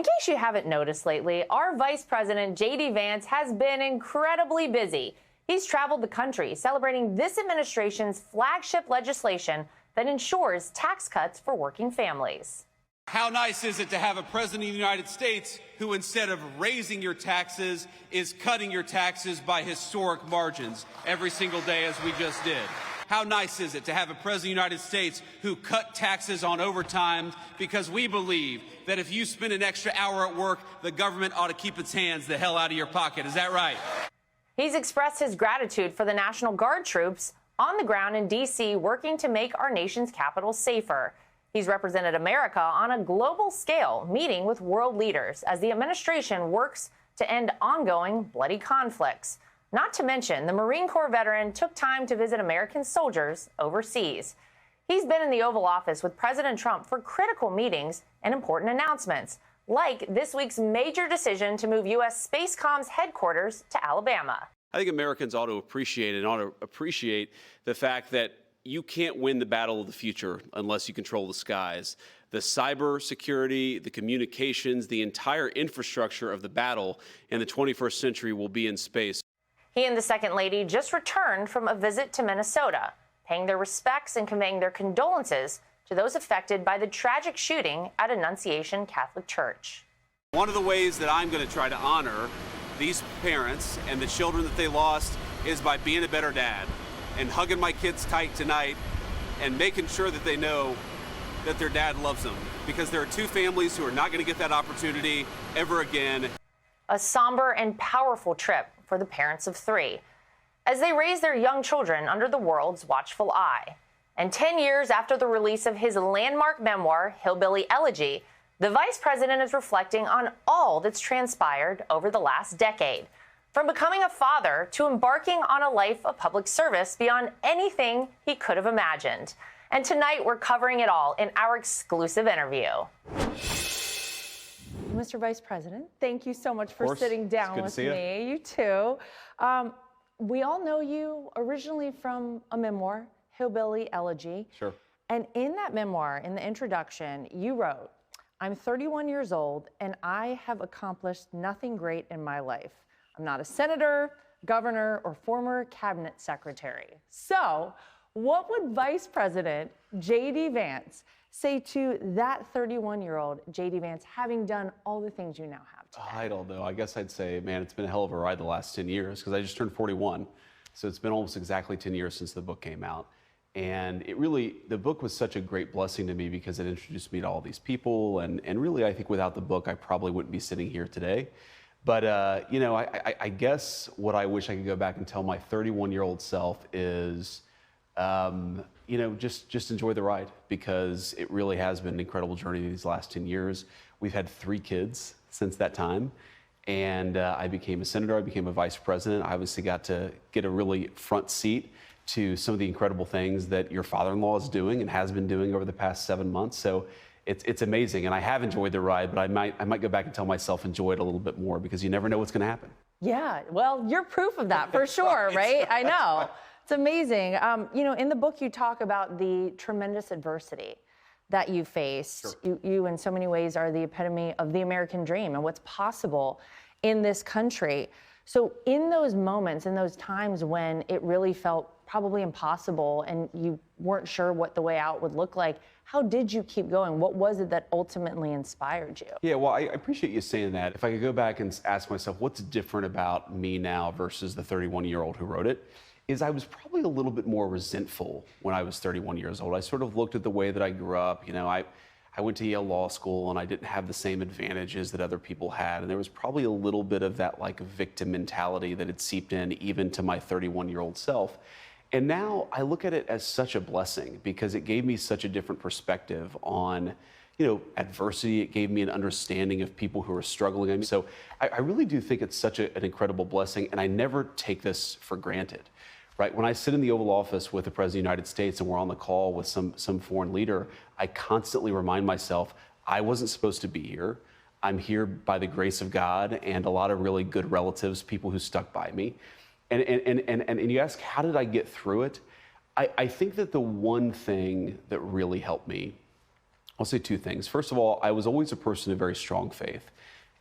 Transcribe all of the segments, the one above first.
In case you haven't noticed lately, our Vice President JD Vance has been incredibly busy. He's traveled the country celebrating this administration's flagship legislation that ensures tax cuts for working families. How nice is it to have a president of the United States who, instead of raising your taxes, is cutting your taxes by historic margins every single day, as we just did? How nice is it to have a president of the United States who cut taxes on overtime because we believe that if you spend an extra hour at work, the government ought to keep its hands the hell out of your pocket. Is that right? He's expressed his gratitude for the National Guard troops on the ground in D.C. working to make our nation's capital safer. He's represented America on a global scale, meeting with world leaders as the administration works to end ongoing bloody conflicts. Not to mention, the Marine Corps veteran took time to visit American soldiers overseas. He's been in the Oval Office with President Trump for critical meetings and important announcements, like this week's major decision to move U.S. Spacecom's headquarters to Alabama. I think Americans ought to appreciate the fact that you can't win the battle of the future unless you control the skies. The cyber security, the communications, the entire infrastructure of the battle in the 21st century will be in space. He and the Second Lady just returned from a visit to Minnesota, paying their respects and conveying their condolences to those affected by the tragic shooting at Annunciation Catholic Church. One of the ways that I'm going to try to honor these parents and the children that they lost is by being a better dad and hugging my kids tight tonight and making sure that they know that their dad loves them, because there are two families who are not going to get that opportunity ever again. A somber and powerful trip for the parents of three as they raise their young children under the world's watchful eye. And 10 years after the release of his landmark memoir, Hillbilly, Elegy, the vice president is reflecting on all that's transpired over the last decade, from becoming a father to embarking on a life of public service beyond anything he could have imagined. And tonight we're covering it all in our exclusive interview. Mr. Vice President, thank you so much for sitting down with me. You too. We all know you originally from a memoir, Hillbilly, Elegy. Sure. And in that memoir, in the introduction, you wrote, "I'm 31 years old and I have accomplished nothing great in my life. I'm not a senator, governor, or former cabinet secretary." So, what would Vice President JD Vance say to that 31-year-old JD Vance, having done all the things you now have today? I don't know. I guess I'd say, man, it's been a hell of a ride the last 10 years, because I just turned 41. So it's been almost exactly 10 years since the book came out. And the book was such a great blessing to me because it introduced me to all these people. And really, I think without the book, I probably wouldn't be sitting here today. But, I guess what I wish I could go back and tell my 31-year-old self is, just enjoy the ride, because it really has been an incredible journey these last 10 years. We've had 3 kids since that time. And I became a senator, I became a vice president. I obviously got to get a really front seat to some of the incredible things that your father-in-law is doing and has been doing over the past 7 months. So it's amazing. And I have enjoyed the ride, but I might go back and tell myself enjoy it a little bit more, because you never know what's going to happen. Yeah, well, you're proof of that for sure, right? I know. It's amazing. In the book, you talk about the tremendous adversity that you faced. Sure. You, in so many ways, are the epitome of the American dream and what's possible in this country. So in those moments, in those times when it really felt probably impossible and you weren't sure what the way out would look like, how did you keep going? What was it that ultimately inspired you? Yeah, well, I appreciate you saying that. If I could go back and ask myself, what's different about me now versus the 31-year-old who wrote it, is I was probably a little bit more resentful when I was 31 years old. I sort of looked at the way that I grew up. I went to Yale Law School and I didn't have the same advantages that other people had. And there was probably a little bit of that victim mentality that had seeped in even to my 31-year-old self. And now I look at it as such a blessing, because it gave me such a different perspective on, adversity. It gave me an understanding of people who are struggling. So I really do think it's such an incredible blessing, and I never take this for granted. Right? When I sit in the Oval Office with the President of the United States and we're on the call with some foreign leader, I constantly remind myself, I wasn't supposed to be here. I'm here by the grace of God and a lot of really good relatives, people who stuck by me. And you ask, how did I get through it? I think that the one thing that really helped me I'll say two things. First of all, I was always a person of very strong faith.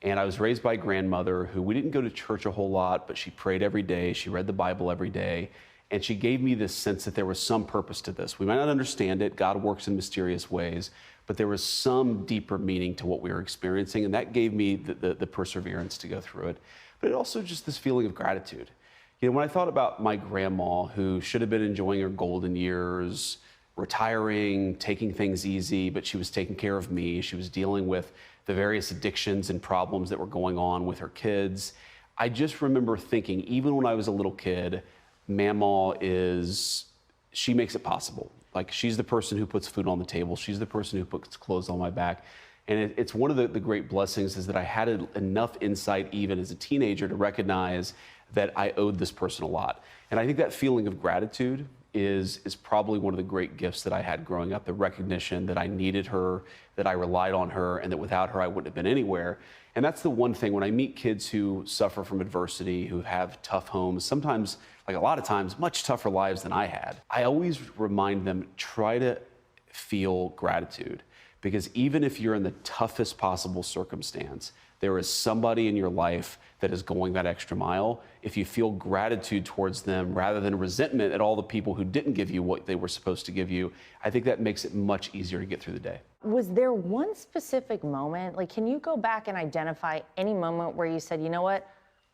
And I was raised by a grandmother who, we didn't go to church a whole lot, but she prayed every day. She read the Bible every day. And she gave me this sense that there was some purpose to this. We might not understand it. God works in mysterious ways. But there was some deeper meaning to what we were experiencing. And that gave me the perseverance to go through it. But it also just this feeling of gratitude. You know, when I thought about my grandma, who should have been enjoying her golden years, retiring, taking things easy, but she was taking care of me. She was dealing with the various addictions and problems that were going on with her kids. I just remember thinking, even when I was a little kid, Mamaw she makes it possible. Like, she's the person who puts food on the table. She's the person who puts clothes on my back. And it's one of the great blessings is that I had enough insight even as a teenager to recognize that I owed this person a lot. And I think that feeling of gratitude is probably one of the great gifts that I had growing up, the recognition that I needed her, that I relied on her, and that without her I wouldn't have been anywhere. And that's the one thing when I meet kids who suffer from adversity, who have tough homes, sometimes, like a lot of times, much tougher lives than I had. I always remind them, try to feel gratitude. Because even if you're in the toughest possible circumstance, there is somebody in your life that is going that extra mile. If you feel gratitude towards them rather than resentment at all the people who didn't give you what they were supposed to give you, I think that makes it much easier to get through the day. Was there one specific moment, like, can you go back and identify any moment where you said, you know what,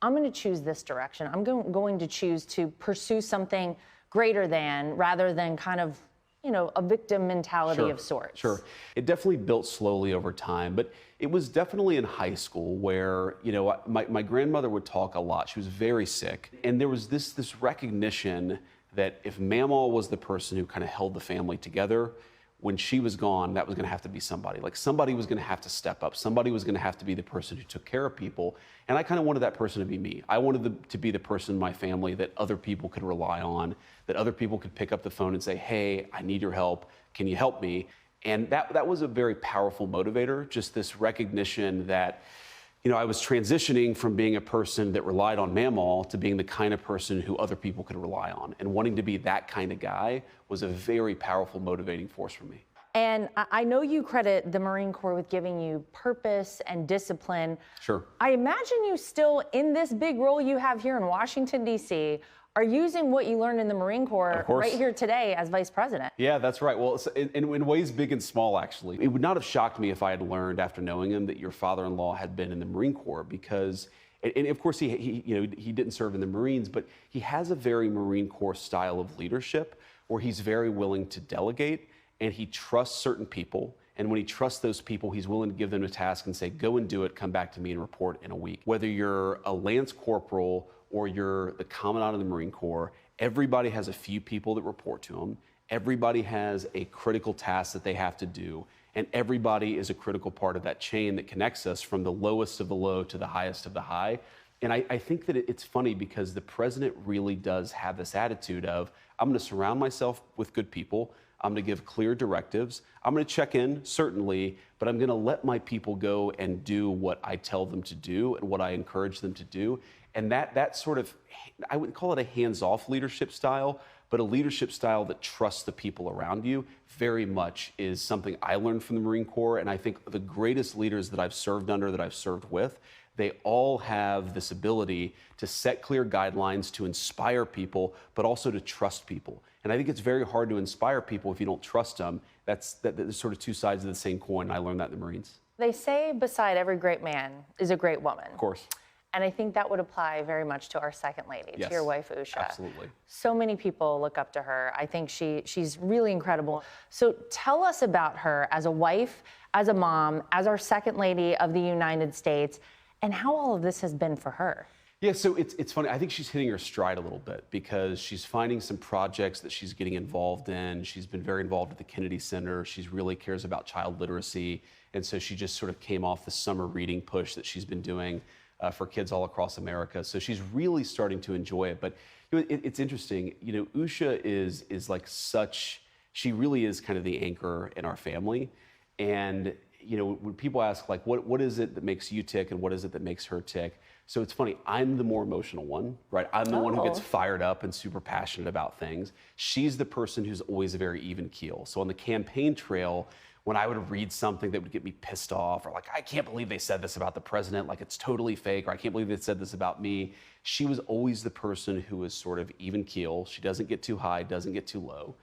I'm going to choose this direction. I'm going to choose to pursue something greater than, rather than kind of, you know, a victim mentality of sorts? Sure. It definitely built slowly over time, but it was definitely in high school where, you know, my grandmother would talk a lot. She was very sick. And there was this recognition that if Mamaw was the person who kind of held the family together, when she was gone, that was going to have to be somebody. Like, somebody was going to have to step up. Somebody was going to have to be the person who took care of people. And I kind of wanted that person to be me. I wanted to be the person in my family that other people could rely on, that other people could pick up the phone and say, hey, I need your help. Can you help me? And that was a very powerful motivator, just this recognition that, you know, I was transitioning from being a person that relied on Mamaw to being the kind of person who other people could rely on. And wanting to be that kind of guy was a very powerful motivating force for me. And I know you credit the Marine Corps with giving you purpose and discipline. Sure. I imagine you still, in this big role you have here in Washington, D.C., are using what you learned in the Marine Corps right here today as vice president. Yeah, that's right. Well, in ways big and small, actually. It would not have shocked me if I had learned after knowing him that your father-in-law had been in the Marine Corps, because, and of course he didn't serve in the Marines, but he has a very Marine Corps style of leadership where he's very willing to delegate, and he trusts certain people. And when he trusts those people, he's willing to give them a task and say, go and do it, come back to me and report in a week. Whether you're a Lance Corporal or you're the Commandant of the Marine Corps, everybody has a few people that report to them. Everybody has a critical task that they have to do. And everybody is a critical part of that chain that connects us from the lowest of the low to the highest of the high. And I think that it's funny because the president really does have this attitude of, I'm going to surround myself with good people. I'm going to give clear directives. I'm going to check in, certainly, but I'm going to let my people go and do what I tell them to do and what I encourage them to do. And that sort of, I wouldn't call it a hands-off leadership style, but a leadership style that trusts the people around you very much is something I learned from the Marine Corps. And I think the greatest leaders that I've served under, that I've served with, they all have this ability to set clear guidelines, to inspire people, but also to trust people. And I think it's very hard to inspire people if you don't trust them. That's sort of two sides of the same coin. I learned that in the Marines. They say beside every great man is a great woman. Of course. And I think that would apply very much to our second lady, yes, to your wife, Usha. Absolutely. So many people look up to her. I think she's really incredible. So tell us about her as a wife, as a mom, as our second lady of the United States, and how all of this has been for her. Yeah, so it's funny. I think she's hitting her stride a little bit because she's finding some projects that she's getting involved in. She's been very involved at the Kennedy Center. She really cares about child literacy. And so she just sort of came off the summer reading push that she's been doing for kids all across America. So she's really starting to enjoy it. But you know, it's interesting. You know, Usha is like such, she really is kind of the anchor in our family. And you know, when people ask like, what is it that makes you tick and what is it that makes her tick? So it's funny, I'm the more emotional one, right? I'm the one who gets fired up and super passionate about things. She's the person who's always a very even keel. So on the campaign trail, when I would read something that would get me pissed off, or like, I can't believe they said this about the president, like it's totally fake, or I can't believe they said this about me. She was always the person who was sort of even keel. She doesn't get too high, doesn't get too low.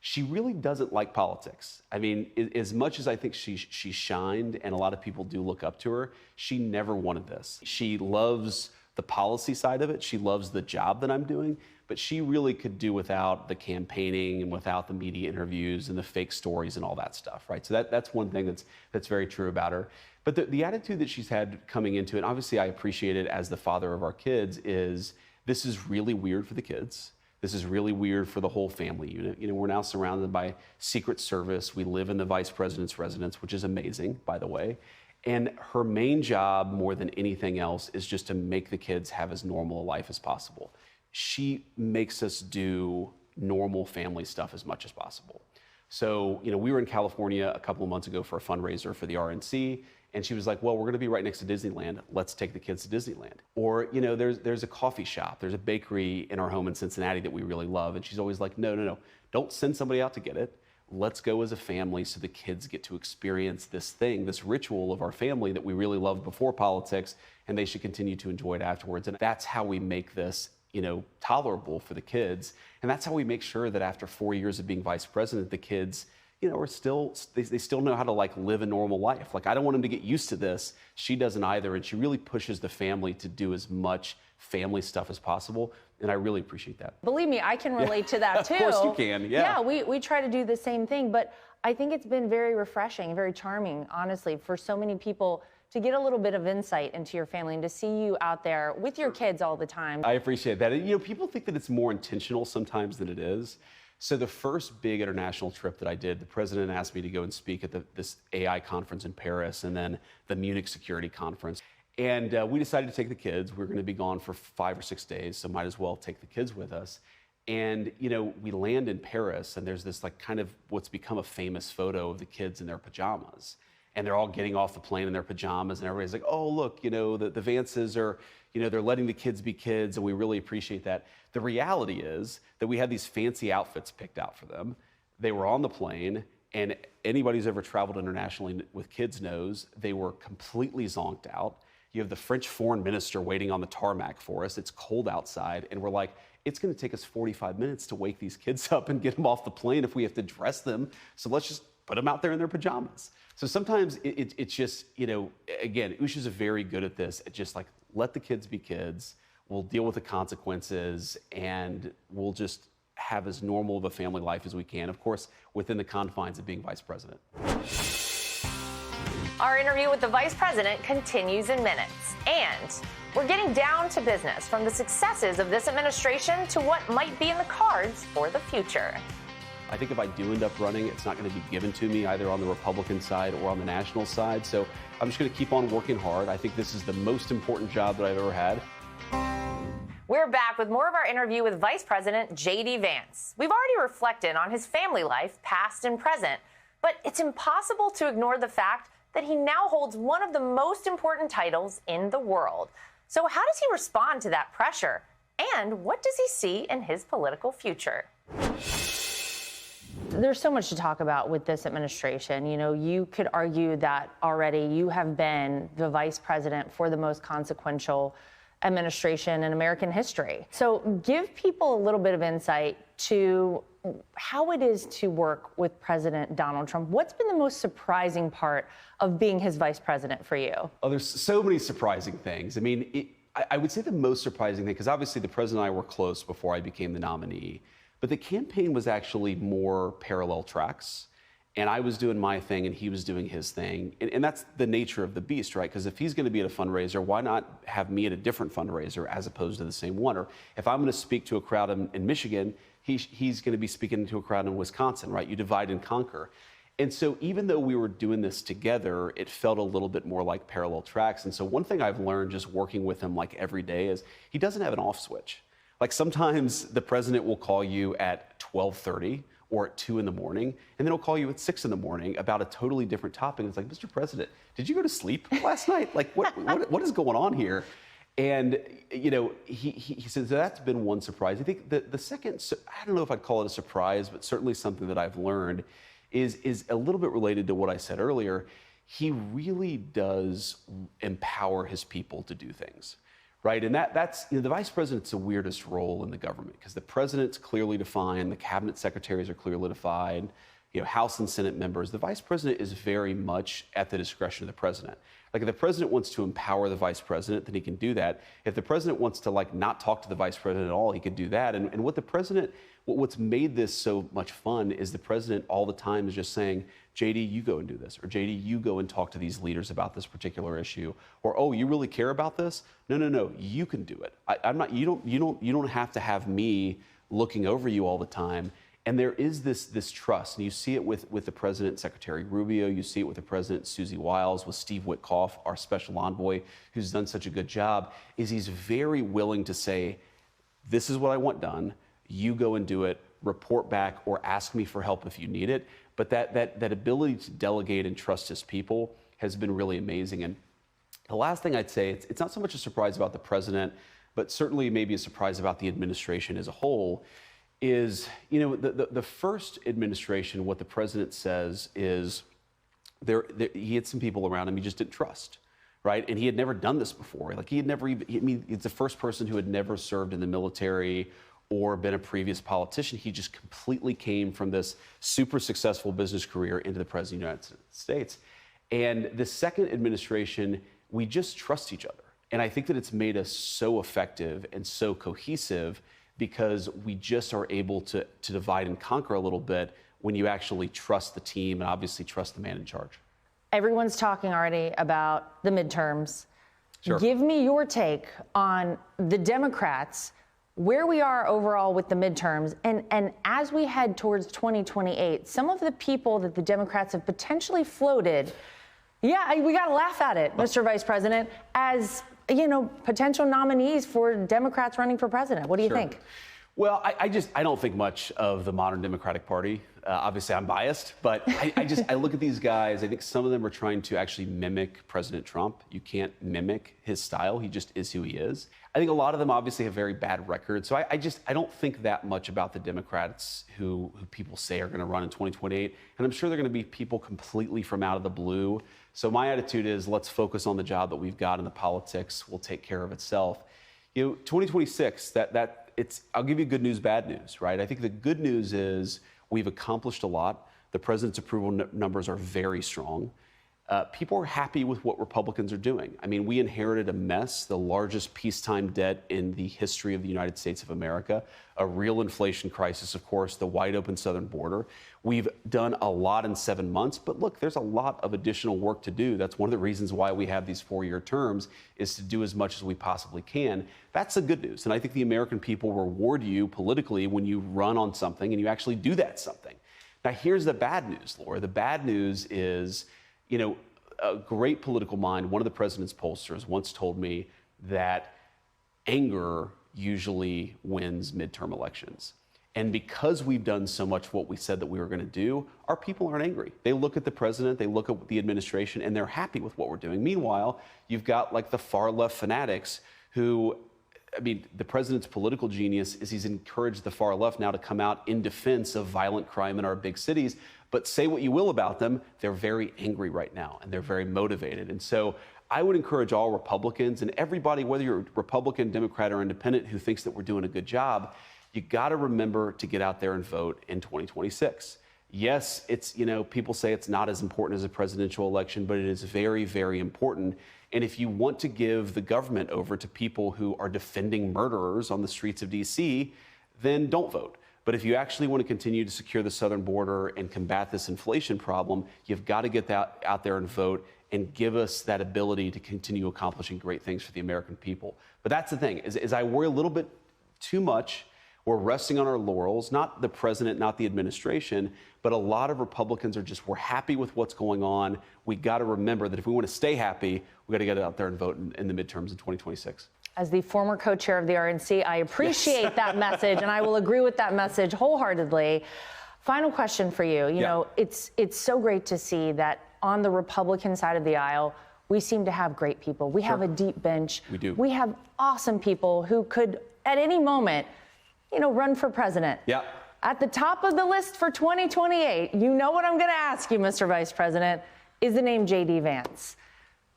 She really doesn't like politics. I mean, as much as I think she shined, and a lot of people do look up to her, she never wanted this. She loves the policy side of it. She loves the job that I'm doing, but she really could do without the campaigning and without the media interviews and the fake stories and all that stuff, right? So that's one thing that's very true about her. But the attitude that she's had coming into it, and obviously I appreciate it as the father of our kids, is this is really weird for the kids. This is really weird for the whole family unit. You know, we're now surrounded by Secret Service. We live in the vice president's residence, which is amazing, by the way. And her main job, more than anything else, is just to make the kids have as normal a life as possible. She makes us do normal family stuff as much as possible. So, you know, we were in California a couple of months ago for a fundraiser for the RNC, and she was like, well, we're gonna be right next to Disneyland. Let's take the kids to Disneyland. Or, you know, there's a coffee shop, there's a bakery in our home in Cincinnati that we really love, and she's always like, no, don't send somebody out to get it. Let's go as a family so the kids get to experience this thing, this ritual of our family that we really loved before politics, and they should continue to enjoy it afterwards. And that's how we make this, you know, tolerable for the kids. And that's how we make sure that after 4 years of being vice president, the kids, you know, are still, they still know how to like live a normal life. Like, I don't want them to get used to this. She doesn't either. And she really pushes the family to do as much family stuff as possible. And I really appreciate that. Believe me, I can relate to that too. Of course you can, yeah. Yeah, we try to do the same thing, but I think it's been very refreshing, very charming, honestly, for so many people to get a little bit of insight into your family and to see you out there with your kids all the time. I appreciate that. And, you know, people think that it's more intentional sometimes than it is. So the first big international trip that I did, the president asked me to go and speak at this AI conference in Paris and then the Munich Security Conference. And we decided to take the kids. We were going to be gone for 5 or 6 days, so might as well take the kids with us. And, you know, we land in Paris, and there's this like kind of what's become a famous photo of the kids in their pajamas. And they're all getting off the plane in their pajamas, and everybody's like, oh, look, you know, the Vances are, you know, they're letting the kids be kids, and we really appreciate that. The reality is that we had these fancy outfits picked out for them. They were on the plane, and anybody who's ever traveled internationally with kids knows they were completely zonked out. You have the French foreign minister waiting on the tarmac for us. It's cold outside, and we're like, it's going to take us 45 minutes to wake these kids up and get them off the plane if we have to dress them. So let's just put them out there in their pajamas. So sometimes it's just, you know, again, Usha's very good at this. It's just like, let the kids be kids. We'll deal with the consequences, and we'll just have as normal of a family life as we can, of course, within the confines of being vice president. Our interview with the vice president continues in minutes. And we're getting down to business, from the successes of this administration to what might be in the cards for the future. I think if I do end up running, it's not going to be given to me either on the Republican side or on the national side. So I'm just going to keep on working hard. I think this is the most important job that I've ever had. We're back with more of our interview with Vice President JD Vance. We've already reflected on his family life, past and present, but it's impossible to ignore the fact that he now holds one of the most important titles in the world. So how does he respond to that pressure? And what does he see in his political future? There's so much to talk about with this administration. You know, you could argue that already you have been the vice president for the most consequential administration in American history. So give people a little bit of insight to how it is to work with President Donald Trump. What's been the most surprising part of being his vice president for you? Oh, there's so many surprising things. I mean, I would say the most surprising thing, because obviously the president and I were close before I became the nominee, but the campaign was actually more parallel tracks. And I was doing my thing and he was doing his thing. And that's the nature of the beast, right? Because if he's going to be at a fundraiser, why not have me at a different fundraiser as opposed to the same one? Or if I'm going to speak to a crowd in Michigan, he's going to be speaking to a crowd in Wisconsin, right? You divide and conquer. And so even though we were doing this together, it felt a little bit more like parallel tracks. And so one thing I've learned just working with him like every day is he doesn't have an off switch. Like sometimes the president will call you at 12:30 or at 2 in the morning, and then he'll call you at 6 in the morning about a totally different topic. It's like, Mr. President, did you go to sleep last night? Like, what is going on here? And, you know, he says that's been one surprise. I think the second, I don't know if I'd call it a surprise, but certainly something that I've learned is a little bit related to what I said earlier. He really does empower his people to do things, right? And that's, the vice president's the weirdest role in the government because the president's clearly defined, the cabinet secretaries are clearly defined, House and Senate members. The vice president is very much at the discretion of the president. Like if the president wants to empower the vice president, then he can do that. If the president wants to not talk to the vice president at all, he could do that. And what's made this so much fun is the president all the time is just saying, JD, you go and do this, or JD, you go and talk to these leaders about this particular issue, or oh, you really care about this? No, you can do it. You don't have to have me looking over you all the time. And there is this trust, and you see it with the president, Secretary Rubio. You see it with the president, Susie Wiles, with Steve Witkoff, our special envoy, who's done such a good job. He's very willing to say, "This is what I want done. You go and do it. Report back, or ask me for help if you need it." But that ability to delegate and trust his people has been really amazing. And the last thing I'd say, it's not so much a surprise about the president, but certainly maybe a surprise about the administration as a whole. Is, the first administration, what the president says is he had some people around him he just didn't trust, right? And he had never done this before. Like he's the first person who had never served in the military or been a previous politician. He just completely came from this super successful business career into the president of the United States. And the second administration, we just trust each other. And I think that it's made us so effective and so cohesive because we just are able to divide and conquer a little bit when you actually trust the team and obviously trust the man in charge. Everyone's talking already about the midterms. Sure. Give me your take on the Democrats, where we are overall with the midterms, and as we head towards 2028, some of the people that the Democrats have potentially floated, we got to laugh at it, Mr. Vice President, as potential nominees for Democrats running for president. What do you think? Well, I don't think much of the modern Democratic Party. Obviously, I'm biased, but I look at these guys. I think some of them are trying to actually mimic President Trump. You can't mimic his style. He just is who he is. I think a lot of them obviously have very bad records. So I don't think that much about the Democrats who people say are going to run in 2028. And I'm sure they're going to be people completely from out of the blue. So my attitude is let's focus on the job that we've got, and the politics will take care of itself. 2026, I'll give you good news, bad news, right? I think the good news is we've accomplished a lot. The president's approval numbers are very strong. People are happy with what Republicans are doing. I mean, we inherited a mess, the largest peacetime debt in the history of the United States of America, a real inflation crisis, of course, the wide open southern border. We've done a lot in 7 months, but look, there's a lot of additional work to do. That's one of the reasons why we have these 4-year terms, is to do as much as we possibly can. That's the good news. And I think the American people reward you politically when you run on something and you actually do that something. Now, here's the bad news, Laura. The bad news is, a great political mind, one of the president's pollsters once told me that anger usually wins midterm elections. And because we've done so much what we said that we were going to do, our people aren't angry. They look at the president, they look at the administration, and they're happy with what we're doing. Meanwhile, you've got the far left fanatics who, the president's political genius is he's encouraged the far left now to come out in defense of violent crime in our big cities. But say what you will about them, they're very angry right now, and they're very motivated. And so I would encourage all Republicans and everybody, whether you're Republican, Democrat, or Independent, who thinks that we're doing a good job, you got to remember to get out there and vote in 2026. Yes, it's, people say it's not as important as a presidential election, but it is very, very important. And if you want to give the government over to people who are defending murderers on the streets of D.C., then don't vote. But if you actually want to continue to secure the southern border and combat this inflation problem, you've got to get that out there and vote and give us that ability to continue accomplishing great things for the American people. But that's the thing, is I worry a little bit too much. We're resting on our laurels, not the president, not the administration, but a lot of Republicans we're happy with what's going on. We got to remember that if we want to stay happy, we got to get out there and vote in the midterms in 2026. As the former co-chair of the RNC, I appreciate that message, and I will agree with that message wholeheartedly. Final question for you. You know, it's so great to see that on the Republican side of the aisle, we seem to have great people. We have a deep bench. We do. We have awesome people who could, at any moment, run for president. Yeah. At the top of the list for 2028, you know what I'm going to ask you, Mr. Vice President, is the name JD Vance.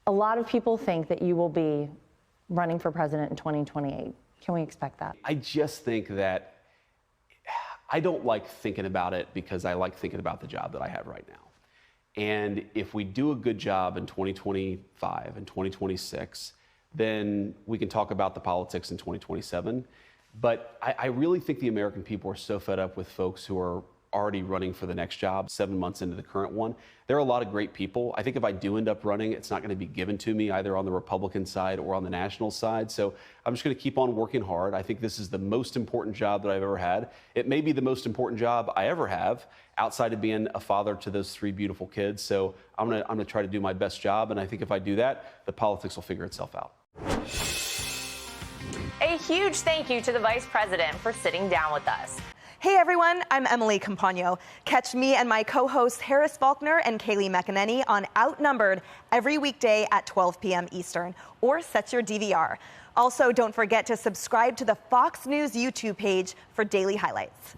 A lot of people think that you will be running for president in 2028. Can we expect that? I just think that I don't like thinking about it because I like thinking about the job that I have right now. And if we do a good job in 2025 and 2026, then we can talk about the politics in 2027. But I really think the American people are so fed up with folks who are already running for the next job 7 months into the current one. There are a lot of great people. I think if I do end up running, it's not going to be given to me either on the Republican side or on the national side. So I'm just going to keep on working hard. I think this is the most important job that I've ever had. It may be the most important job I ever have outside of being a father to those 3 beautiful kids. So I'm going to try to do my best job. And I think if I do that, the politics will figure itself out. A huge thank you to the Vice President for sitting down with us. Hey everyone, I'm Emily Campagno. Catch me and my co-hosts Harris Faulkner and Kaylee McEnany on Outnumbered every weekday at 12 p.m. Eastern, or set your DVR. Also, don't forget to subscribe to the Fox News YouTube page for daily highlights.